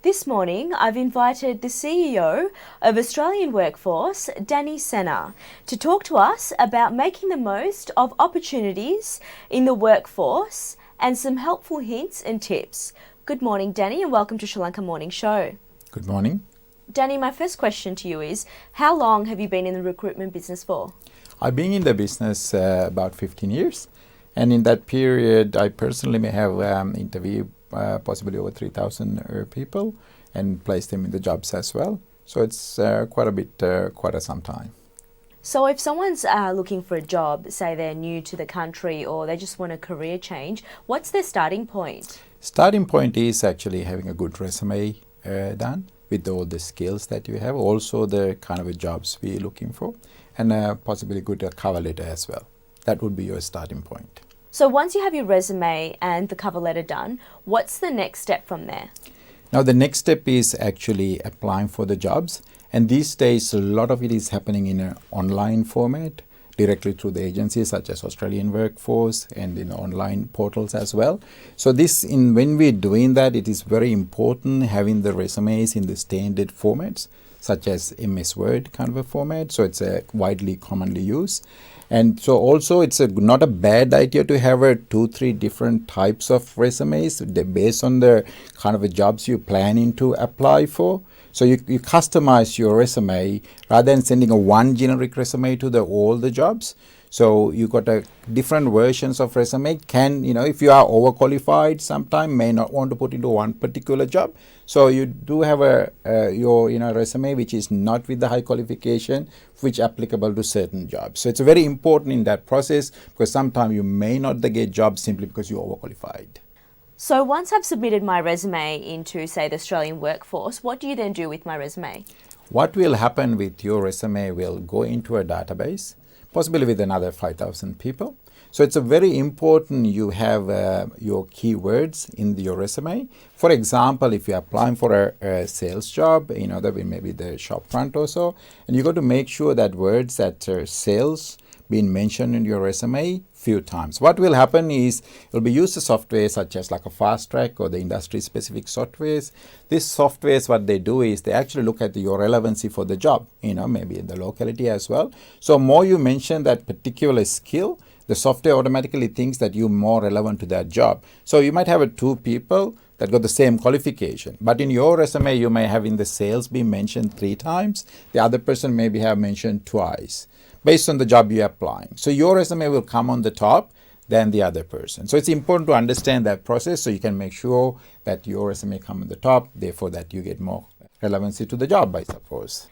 This morning, I've invited the CEO of Australian Workforce, Sena, to talk to us about making the most of opportunities in the workforce and some helpful hints and tips. Good morning, Danny, and welcome to Sri Lanka Morning Show. Good morning. Danny, my first question to you is, how long have you been in the recruitment business for? I've been in the business about 15 years. And in that period, I personally may have interviewed possibly over 3,000 people and placed them in the jobs as well. So it's quite some time. So if someone's looking for a job, say they're new to the country or they just want a career change, what's their starting point? Starting point is actually having a good resume done with all the skills that you have, also the kind of jobs we're looking for, and possibly good cover letter as well. That would be your starting point. So once you have your resume and the cover letter done, what's the next step from there? Now the next step is actually applying for the jobs. And these days, a lot of it is happening in an online format, directly through the agencies such as Australian Workforce and in online portals as well. So when we're doing that, it is very important having the resumes in the standard formats, such as MS Word kind of a format. So it's widely commonly used. And so also it's not a bad idea to have 2-3 different types of resumes based on the kind of jobs you're planning to apply for. So you customize your resume rather than sending one generic resume to all the jobs. So you got different versions of resume. If you are overqualified, sometime may not want to put into one particular job. So you do have your resume which is not with the high qualification, which applicable to certain jobs. So it's very important in that process because sometimes you may not get jobs simply because you're overqualified. So once I've submitted my resume into, say, the Australian Workforce, what do you then do with my resume? What will happen with your resume will go into a database, possibly with another 5,000 people. So it's very important you have your keywords in your resume. For example, if you're applying for a sales job, that may be the shop front or so, and you got to make sure that words that sales been mentioned in your resume few times. What will happen is you'll be used to software such as like a Fast Track or the industry specific softwares. These softwares, what they do is they actually look at your relevancy for the job, maybe in the locality as well. So more you mention that particular skill, the software automatically thinks that you're more relevant to that job. So you might have 2 people that got the same qualification, but in your resume you may have in the sales be mentioned 3 times, the other person maybe have mentioned twice, based on the job you're applying. So your resume will come on the top than the other person. So it's important to understand that process so you can make sure that your resume come on the top, therefore that you get more relevancy to the job, I suppose.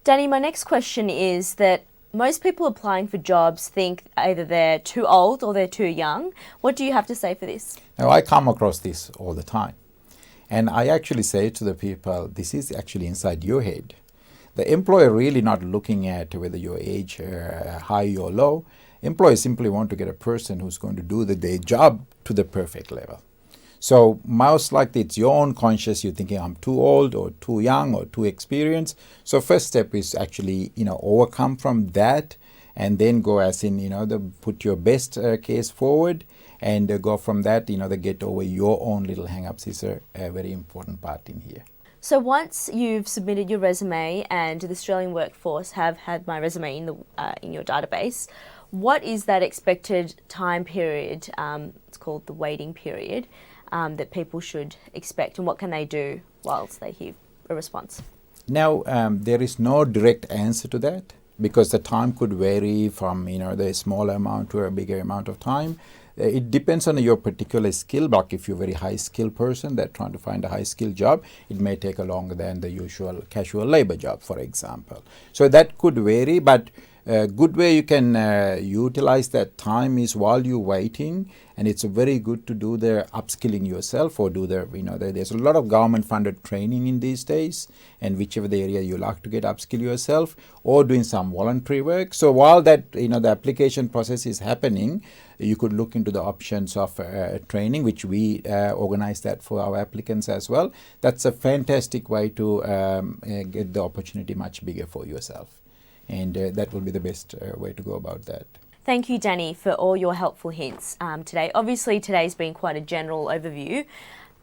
Danny, my next question is that most people applying for jobs think either they're too old or they're too young. What do you have to say for this? Now, I come across this all the time. And I actually say to the people, this is actually inside your head. The employer really not looking at whether your age high or low. Employers simply want to get a person who's going to do their job to the perfect level. So most likely it's your own conscious, you're thinking I'm too old or too young or too experienced. So first step is actually, overcome from that and then go as in, put your best case forward and go from that, they get over your own little hang-ups is a very important part in here. So once you've submitted your resume and the Australian Workforce have had my resume in your database, what is that expected time period, it's called the waiting period, that people should expect, and what can they do whilst they hear a response? Now, there is no direct answer to that because the time could vary from the smaller amount to a bigger amount of time. It depends on your particular skill block. If you're a very high skill person that trying to find a high skill job, it may take longer than the usual casual labor job, for example. So that could vary, but a good way you can utilize that time is while you're waiting, and it's very good to do the upskilling yourself or do there's a lot of government funded training in these days, and whichever the area you like to get upskill yourself or doing some voluntary work. So while that the application process is happening, you could look into the options of training, which we organize that for our applicants as well. That's a fantastic way to get the opportunity much bigger for yourself. And that will be the best way to go about that. Thank you, Danny, for all your helpful hints today. Obviously, today's been quite a general overview.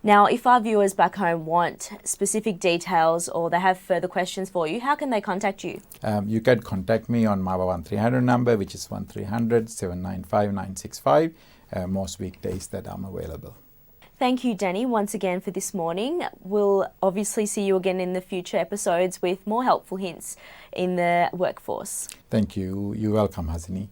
Now, if our viewers back home want specific details or they have further questions for you, how can they contact you? You can contact me on my 1300 number, which is 1300 795 965, most weekdays that I'm available. Thank you, Danny, once again for this morning. We'll obviously see you again in the future episodes with more helpful hints in the workforce. Thank you. You're welcome, Hasini.